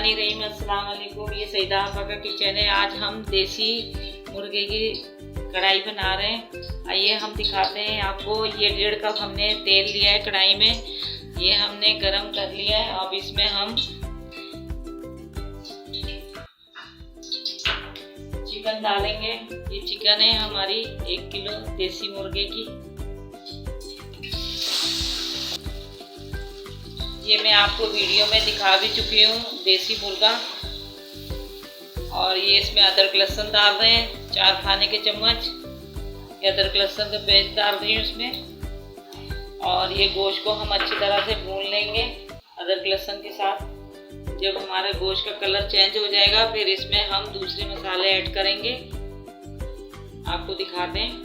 बिस्मिल्लाहिर्रहमानिर्रहीम। अस्सलाम वालेकुम। ये सईदा आपा का किचन है। आज हम देसी मुर्गे की कढ़ाई बना रहे हैं। आइए हम दिखाते हैं आपको। ये 1.5 कप हमने तेल लिया है कढ़ाई में, ये हमने गरम कर लिया है। अब इसमें हम चिकन डालेंगे। ये चिकन है हमारी 1 किलो देसी मुर्गे की। ये मैं आपको वीडियो में दिखा भी चुकी हूँ देसी मुर्गा। और ये इसमें अदरक लहसुन डाल रहे हैं 4 खाने के चम्मच। ये अदरक लहसुन का पेस्ट डाल रही हूँ इसमें। और ये गोश्त को हम अच्छी तरह से भून लेंगे अदरक लहसुन के साथ। जब हमारे गोश्त का कलर चेंज हो जाएगा फिर इसमें हम दूसरे मसाले ऐड करेंगे, आपको दिखाते हैं।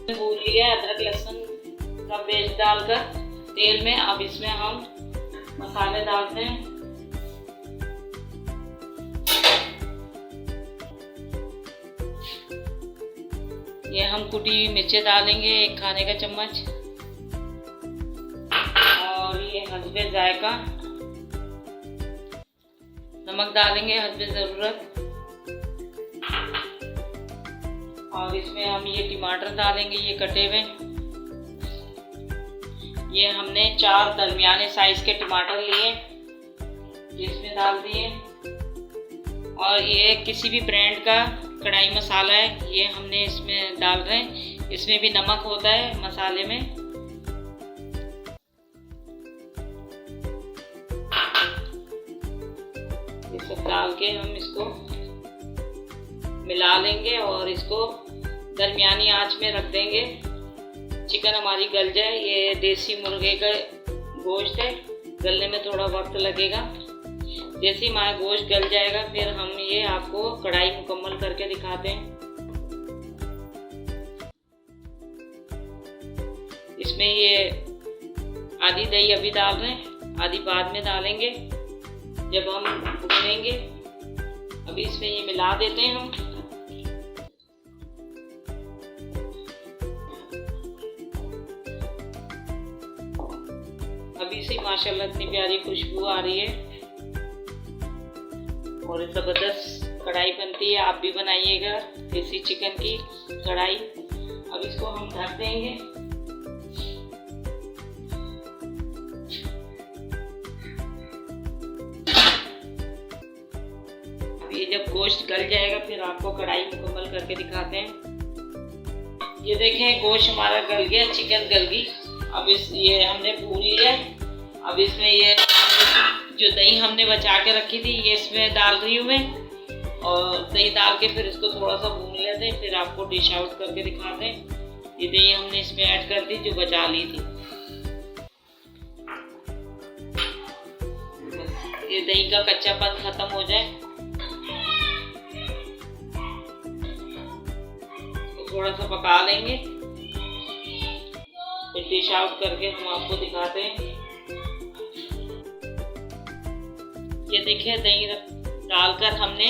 भून लिया अदरक लहसुन का पेस्ट डालकर तेल में। अब इसमें हम मसाले डालते हैं। ये हम कुटी हुई मिर्चें डालेंगे 1 खाने का चम्मच। और ये हस्बे जायका नमक डालेंगे हस्बे ज़रूरत। और इसमें हम ये टमाटर डालेंगे, ये कटे हुए। ये हमने 4 दरमियाने साइज के टमाटर लिए, इसमें डाल दिए। और ये किसी भी ब्रांड का कढ़ाई मसाला है, ये हमने इसमें डाल रहे हैं। इसमें भी नमक होता है मसाले में। ये सब डाल के हम इसको मिला लेंगे और इसको दरमियानी आंच में रख देंगे। चिकन हमारी गल जाए। ये देसी मुर्गे का गोश्त है, गलने में थोड़ा वक्त लगेगा। जैसे ही हमारा गोश्त गल जाएगा फिर हम ये आपको कढ़ाई मुकम्मल करके दिखाते हैं। इसमें ये आधी दही अभी डाल रहे हैं, आधी बाद में डालेंगे जब हम भूनेंगे। अभी इसमें ये मिला देते हैं हम। अभी से माशाल्लाह इतनी प्यारी खुशबू आ रही है और ज़बरदस्त कढ़ाई बनती है। आप भी बनाइएगा देसी चिकन की कढ़ाई। अब इसको हम ढक देंगे। ये जब गोश्त गल जाएगा फिर आपको कढ़ाई मुकम्मल करके दिखाते हैं। ये देखें गोश्त हमारा गल गया, चिकन गल गई। अब ये हमने भून लिया। अब इसमें ये जो दही हमने बचा के रखी थी ये इसमें डाल रही हूँ मैं। और दही डाल के फिर इसको थोड़ा सा भून लेते हैं, फिर आपको डिश आउट करके दिखाते हैं। ये दही हमने इसमें ऐड कर दी जो बचा ली थी। ये दही का कच्चापन खत्म हो जाए तो थोड़ा सा पका लेंगे, फिर डिश आउट करके हम आपको दिखाते हैं। ये देखिए दही डालकर हमने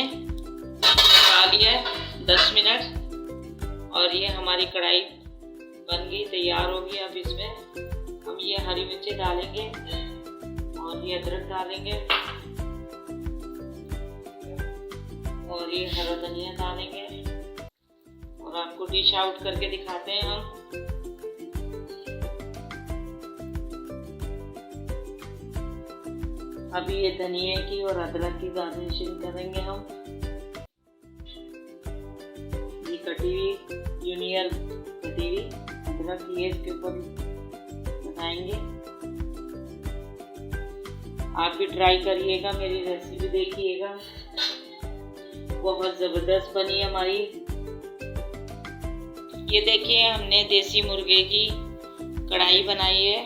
पका लिया है 10 मिनट और ये हमारी कढ़ाई बन गई, तैयार होगी। अब इसमें हम ये हरी मिर्ची डालेंगे और ये अदरक डालेंगे और ये हरा धनिया डालेंगे और आपको डिश आउट करके दिखाते हैं हम। अभी ये धनिया की और अदरक की गार्निशिंग करेंगे हम। ये कटी हुई जूनियर कटी हुई अदरक ये इसके ऊपर लगाएंगे। आप भी ट्राई करिएगा, मेरी रेसिपी देखिएगा, बहुत ज़बरदस्त बनी हमारी। ये देखिए हमने देसी मुर्गे की कढ़ाई बनाई है।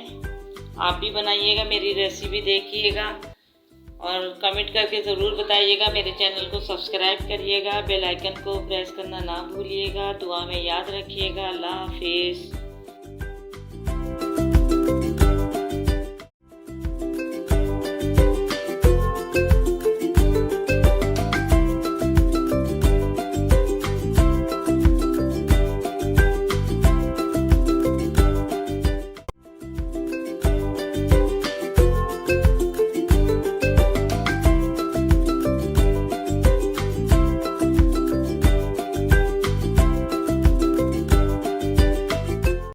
आप भी बनाइएगा, मेरी रेसिपी देखिएगा और कमेंट करके ज़रूर बताइएगा। मेरे चैनल को सब्सक्राइब करिएगा, बेल आइकन को प्रेस करना ना भूलिएगा। दुआ में याद रखिएगा। अल्लाह हाफिज़।